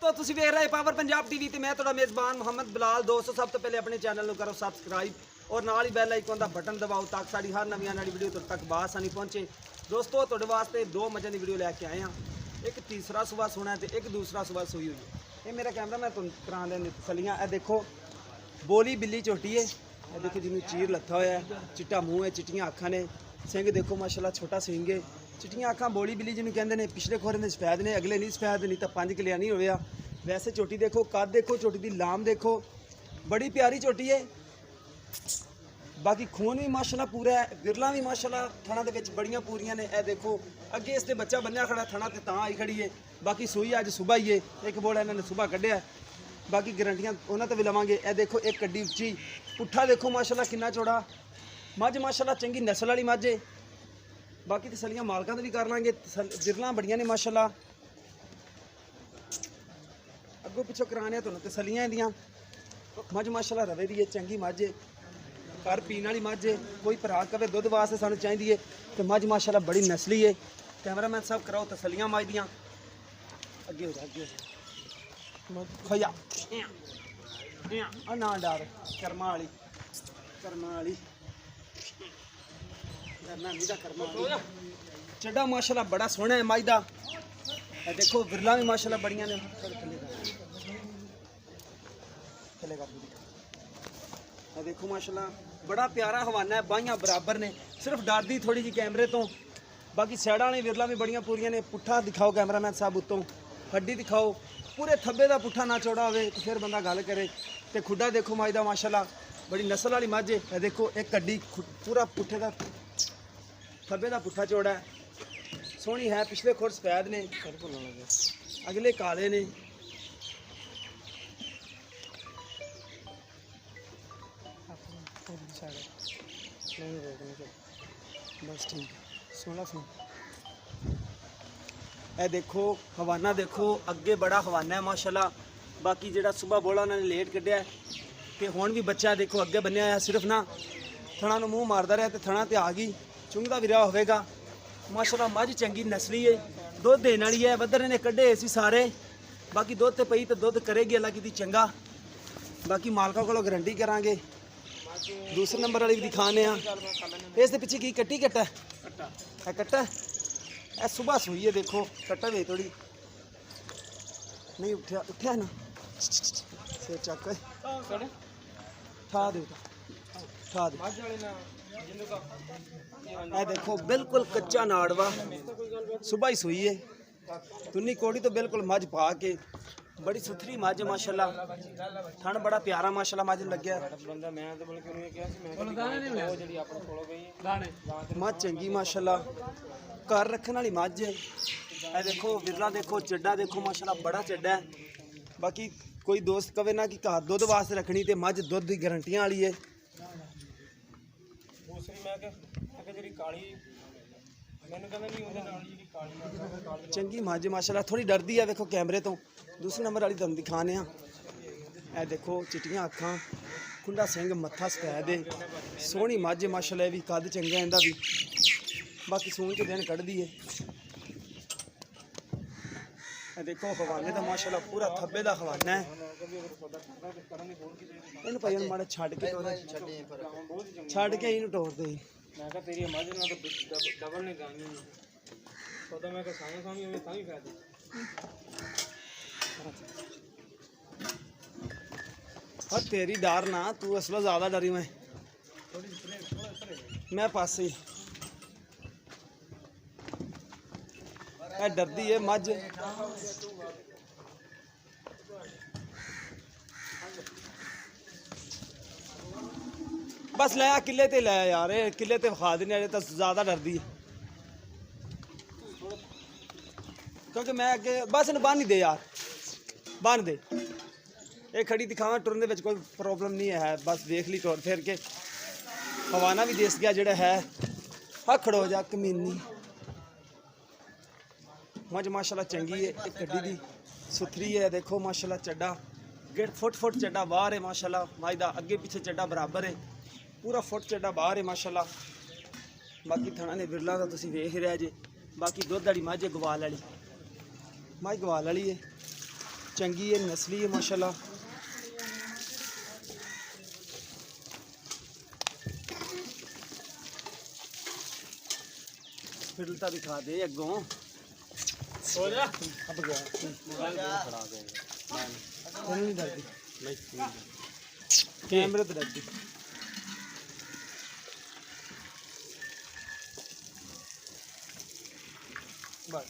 दोस्तों तुसी वेख रहे पावर पंजाब टीवी ते मैं तुहाडा मेज़बान मोहम्मद बिलाल। दोस्तों सब तो पहले अपने चैनल करो सबसक्राइब और नाल ही बैल आइकन का बटन दबाओ ताकि साड़ी हर नवी आने वाली वीडियो तुहाडे तक बासानी पहुंचे। दोस्तों तुहाडे वास्ते दो मजे की वीडियो लैके आए हैं, एक तीसरा सुबह सोना है तो एक दूसरा सुबह सोई हुई है। ये मेरा कैमरा मैं तुहानू करा दें तसलियां। ए देखो बोली बिल्ली झोटी है, ये देखो जिन्होंने चीर लत्था होया, चिट्टा मूँह है, चिट्टियां अखां ने, सिंह देखो माशाल्लाह छोटा सिंह है, चिट्टियां अखां बोली बिल्ली जिन्होंने कहते हैं। पिछले खोरे में सफैद ने, अगले नहीं सफैद, नहीं तो 5 किलिया नहीं होया। वैसे झोटी देखो, कद देखो, झोटी की लाम देखो, बड़ी प्यारी झोटी है। बाकी खून भी माशाल्लाह पूरा है, विरला भी माशाल्लाह थणा दे विच बड़ियां पूरियां ने। ए देखो अगे इसते बच्चा बन्या खड़ा थणा ते तां आई खड़ी है। बाकी सूई अज सुबह ही है, एक बोला इन्होंने सुबह कढ़िया। बाकी गारंटियां उन्होंने तो भी लवांगे। ए देखो एक कड्डी उच्ची, पुट्ठा देखो माशाल्लाह कितना चौड़ा। मझ माशाल्लाह चंगी नस्ल वाली मझ है। बाकी तसलियां मालकां तो भी कर लांगे, विरला बड़ियां ने माशाल्लाह। अगों पिछों कराने तुहानूं तसलियां दियां। मझ माशाल्लाह रवे दी है, चंगी मझ है, घर पीने वाली मझ है। कोई भरा कवे दुध वास्ते सानूं चाहिदी है तो मझ माशाल्लाह बड़ी नस्ली है। कैमरामैन सब कराओ तसलियां मझ दियां। अगे हो जा, अगे हो जा, खया ना डर, कर्मा वाली, कर्मा वाली, डरना नहीं दा, कर्मा वाली। चड्डा माशाल्लाह बड़ा सोहना है मझ दा। देखो विरला भी माशाल्लाह बड़ियां ने। थले कर दो, देखो माशाल्लाह बड़ा प्यारा हवाना है, बाहियां बराबर ने, सिर्फ डरदी थोड़ी जी कैमरे तो। बाकी सैडा वाली विरला भी बड़ियां पूरियां ने। पुट्ठा दिखाओ कैमरामैन साहब उत्तों, हड्डी दिखाओ, पूरे थब्बे का पुट्ठा ना चौड़ा हो तो फिर बंदा गल करे। तो खुड्डा देखो मझ दा माशाल्लाह बड़ी नस्ल वाली मझ है। देखो एक कड्डी पूरा पुट्ठे का थब्बे का पुट्ठा चौड़ा है, सोहनी है। पिछले खुर सफैद ने, अगले काले ने। बस ठीक है, सोना सुन। ए देखो हवाना देखो, अगे बड़ा हवाना है माशाल्लाह। बाकी जेड़ा सुबह बोला उन्होंने लेट कढ़िया तो हुण भी बच्चा देखो अगे बनिया है, सिर्फ ना थणा नूं मूँह मारदा रहा तो थणा तो आ गई, चुंगदा भी रहा होगा माशाल्लाह। मझ चंगी नस्ली है, दुध देने वाली है। बदर ने कढ़े सी सारे, बाकी दुध तो पई तो दुध करेगी अल्लाह की चंगा। बाकी मालका को गारंटी करांगे। दूसरे नंबर वाली भी दिखाने इस पिछे की कट्टी कट्टा है, कट्टा है सुबह सोई है। देखो कट्टा वे थोड़ी नहीं उठा, उठा ना सिर चक ठा दे, ठा दे। ए देखो बिल्कुल कच्चा नाड़वा, सुबह ही सोई है। तुन्नी कोड़ी तो बिल्कुल मझ पा के, बड़ी सुथरी मझ माशाल्लाह। थण बड़ा प्यारा माशाल्लाह मझ लग्या। मझ चंगी माशाल्लाह, घर रखने वाली मझ है। ए देखो विरला देखो, चड्डा देखो माशाल्लाह बड़ा चड्डा है। बाकी कोई दोस्त कवे ना कि घर दुध वास्ते रखनी तो मझ दुध की गारंटियां वाली है। चंगी मझ माशाल्लाह, थोड़ी डरदी है देखो कैमरे तो। दूसरे नंबर वाली तुम दिखाने। ए देखो चिट्टियां अखां, खुंडा सिंह, मत्था सफैद है, सोहनी मझ माशाल्लाह। भी कद चंगा इहदा भी, बाकी सून च दिन कढ़दी है। ए देखो हवाने का माशाल्लाह पूरा थब्बे का हवाना है। इन भाई माड़ा छड़ के छड़ के इनू टोर दे। और तेरी डर ना, तू असला ज्यादा डरी। मैं पास ही डरदी है मझ। बस लाया किले ते लाया यार, किले ते खा देने तो ज्यादा डरदी है क्योंकि मैं अगे बस इन बन ही दे यार, बन दे। ये खड़ी दिखावा टुरन दे विच कोई प्रॉब्लम नहीं है, बस देख ली टुर फिर के। हवाना भी देस गया जेड़ा है। हाँ खड़ो जा कमीनी। मझ माशाल्लाह चंगी है, एक कड्डी दी सुथरी है। देखो माशाल्लाह चड्डा गेट फुट चड्डा बाहर है माशाल्लाह। मझ दा अगे पीछे चड्डा बराबर है, पूरा फुट चड्डा बाहर है माशाल्लाह। बाकी थणा ने विरला का तुसीं वेख रहे जे। बाकी दुध वाली मझ है, गवाल वाली मझ, गवाल वाली है। चंगी है, नस्ली है माशाल्लाह। फिरता दिखा दे अगों हो जा अब गया नहीं डरती कैमरे तो डरती बस।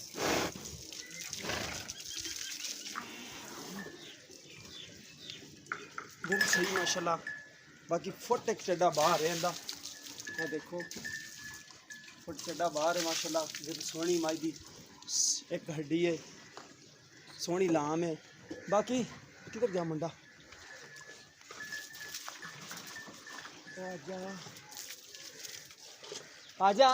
दिल सही माशाल्लाह। बाकी फुट एक चड्डा बाहर है इंदा, ये देखो फुट चड्डा बाहर है माशाल्लाह। दिल सोहनी माई दी एक हड्डी है, सोहनी लाम है। बाकी किधर जा मुंडा, आजा आजा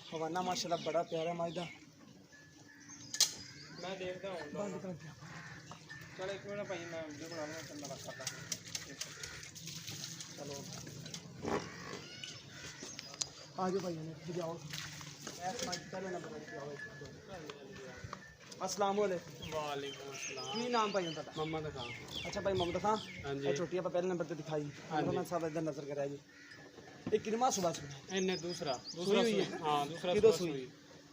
हवाना माशाल्लाह बड़ा प्यारा माइदा। मैं देखता हूँ बंद कर दिया। चल एक मिनट भाई मैं वीडियो बना लूँगा, चल मैं रखता चलो आ जाओ भाई ने जाओ। अस्सलाम वालेकुम। वालेकुम अस्सलाम। की नाम भाई उनका? मोहम्मद खान। अच्छा भाई मोहम्मद खान। हाँ जी। ये छोटी आप पहले नंबर पे दिखाई, मैं साहब इधर नजर कराया जी। एक किरमा सुबह सुबह इन्हें दूसरा सूई हुई है? हाँ दूसरा किदो सुबह सूई?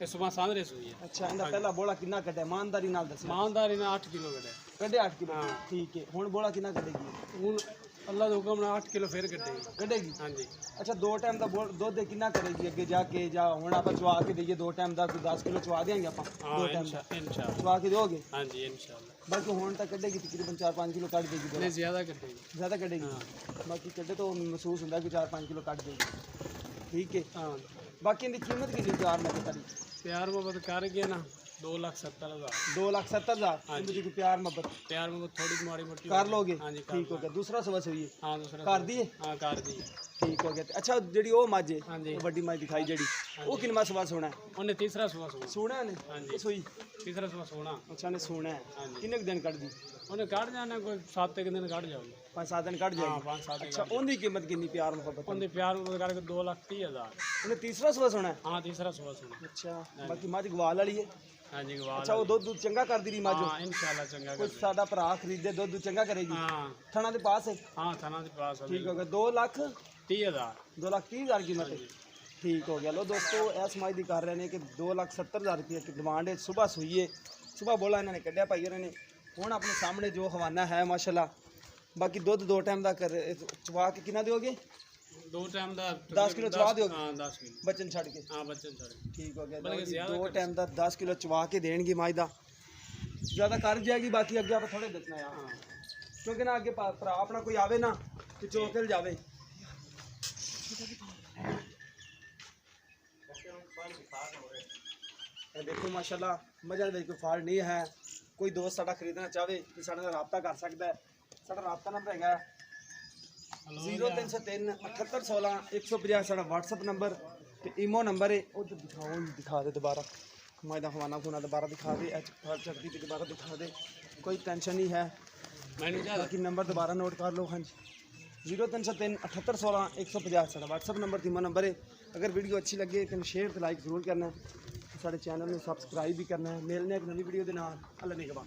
ये सुबह सांदरे सूई है। अच्छा इंदा पहला बोला कितना कटे ईमानदारी नाल दस ईमानदारी ने 8 किलो कटे कटे 8 किलो। हाँ। ठीक है हुन बोला कितना कटेगी? हूँ अल्लाह के हुक्म नाल 8 किलो फिर कटेगी। कटेगी। हाँ जी। अच्छा दो टाइम का दुध कितना करेगी अगे जाके, जा हुन आप चवा के दईए दो टाइम का 10 किलो चवा देंगे आप हाँ दो टाइम का इंशाल्लाह। चवा के दोगे? हाँ जी इंशाल्लाह। बाकी हुन तक कटेगी तकरीबन 4-5 किलो काट देगी। नहीं ज़्यादा कटेगी। ज़्यादा कटेगी। हाँ। बाकी कटे तो महसूस होता है कि 4-5 किलो काट देगी। ठीक है। हाँ बाकी इनकी कीमत कितनी प्यार में बता दी? प्यार मोहब्बत कर गया ना 2,70,000। 2,70,000। हाँ जी। इनकी प्यार मोहब्बत प्यार मोहब्बत थोड़ी माड़ी मोटी कर लोगे? हाँ जी ठीक हो गया। दूसरा सवा हुई है हाँ दूसरा कर दिए? हाँ कर दी। ठीक हो गया। अच्छा जी वो मज है हाँ जी। वड्डी मज दिखाई जी वो किनमा सवा सोना है? उन्हें तीसरा सुबह सोना। सोना ने हाँ जी। सोई? तीसरा सुबह सोना। अच्छा ने सोना है। हाँ जी। किन्ने दिन कट दी? उन्हें काट जाना कोई 7 दिन काट जाओगे। 5-7 दिन कट हाँ जाएगी। 5-7 अच्छा उनकी कीमत कितनी प्यार मोहब्बत? उनके प्यार मोहब्बत करके 2,30,000। उन्हें तीसरा सुबह सोना है? हाँ तीसरा सुबह सोना। अच्छा बाकी मज गवाल वाली है? हाँ जी गवाह। अच्छा वो दूध चंगा कर दी रही मज? हाँ इंशाल्लाह चंगा कोई कर। साडा भरा खरीदे दूध चंगा करेगी? हाँ थाना के पास है? हाँ थाना के पास। ठीक हो गया। 2,30,000 2,30,000। कीमत है। ठीक हो गया। लो दोस्तों ऐस माई दी कर रहे हैं कि 2,70,000 रुपये की डिमांड है। सुबह सुई है, सुबह बोला इन्होंने कढ़िया भाई ने हूँ अपने सामने जो हवाना है माशाल्लाह। बाकी दुध 2 टाइम का कर चवा के कितना दोगे? 2 टाइम का 10 किलो चवा दोगे? हाँ 10 किलो बच्चन छड़ के। हाँ बच्चन छोड़े। ठीक हो गया। बल्कि ज़्यादा 2 टाइम का 10 किलो चवा के देंगे माई दा, ज़्यादा कर जाएगी। बाकी अगे आप थोड़े देखना यार, हाँ क्योंकि ना अगे भरा अपना कोई आवे ना तो चौकल जावे। देखो माशाल्लाह मजा दे कोई फाल्ट नहीं है। कोई दोस्त साडा खरीदना चाहे तो साडे नाल राब्ता कर सकता है। साडा राब्ता नंबर है 0303 7816 150 साडा व्हाट्सएप नंबर ते ईमो नंबर है। उधर दिखाओ दिखा दे दोबारा मायदा खवाना खुना दोबारा दिखा दे, चढ़ती भी दोबारा दिखा दे, कोई टेंशन नहीं है। मैंने क्या बाकी नंबर दोबारा नोट कर लो। हाँ जी 0303 7816 150 साडा व्हाट्सएप नंबर ईमो नंबर है। अगर वीडियो अच्छी लगे तो शेयर तो लाइक जरूर करना है, साढ़े चैनल में सबसक्राइब भी करना है। मिलने एक नवी वीडियो के नाल। अल्लाह निगहबान।